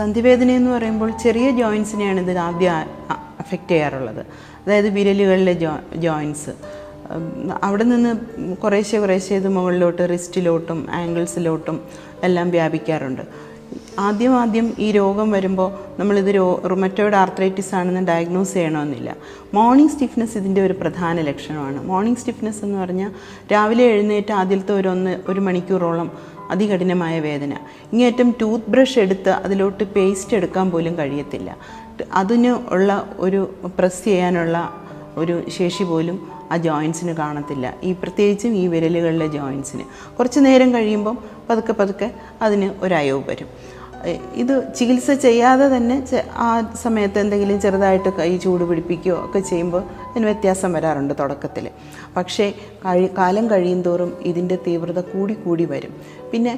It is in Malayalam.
സന്ധിവേദന എന്ന് പറയുമ്പോൾ ചെറിയ ജോയിൻസിനെയാണ് ഇത് ആദ്യം അഫക്റ്റ് ചെയ്യാറുള്ളത്. അതായത് വിരലുകളിലെ ജോയിൻസ്. അവിടെ നിന്ന് കുറേശ്ശെ ഇത് മുകളിലോട്ട് റിസ്റ്റിലോട്ടും ആംഗിൾസിലോട്ടും എല്ലാം വ്യാപിക്കാറുണ്ട്. ആദ്യം ഈ രോഗം വരുമ്പോൾ നമ്മളിത് റുമറ്റോയ്ഡ് ആർത്രൈറ്റിസ് ആണെന്ന് ഡയഗ്നോസ് ചെയ്യണമെന്നില്ല. മോർണിംഗ് സ്റ്റിഫ്നെസ് ഇതിൻ്റെ ഒരു പ്രധാന ലക്ഷണമാണ്. മോർണിംഗ് സ്റ്റിഫ്നെസ് എന്ന് പറഞ്ഞാൽ രാവിലെ എഴുന്നേറ്റ് ആദ്യത്തെ ഒരു മണിക്കൂറോളം അതികഠിനമായ വേദന. ഇങ്ങേറ്റം ടൂത്ത് ബ്രഷ് എടുത്ത് അതിലോട്ട് പേസ്റ്റ് എടുക്കാൻ പോലും കഴിയത്തില്ല. അതിന് ഉള്ള ഒരു പ്രസ് ചെയ്യാനുള്ള ഒരു ശേഷി പോലും ആ ജോയിൻസിന് കാണത്തില്ല. പ്രത്യേകിച്ചും ഈ വിരലുകളിലെ ജോയിൻസിന് കുറച്ച് നേരം കഴിയുമ്പം പതുക്കെ അതിന് ഒരയവ് വരും. ഇത് ചികിത്സ ചെയ്യാതെ തന്നെ ആ സമയത്ത് എന്തെങ്കിലും ചെറുതായിട്ട് കൈ ചൂട് പിടിപ്പിക്കുകയോ ഒക്കെ ചെയ്യുമ്പോൾ അതിന് വ്യത്യാസം വരാറുണ്ട് തുടക്കത്തിൽ. പക്ഷേ കാലം കഴിയുന്തോറും ഇതിൻ്റെ തീവ്രത കൂടി വരും. പിന്നെ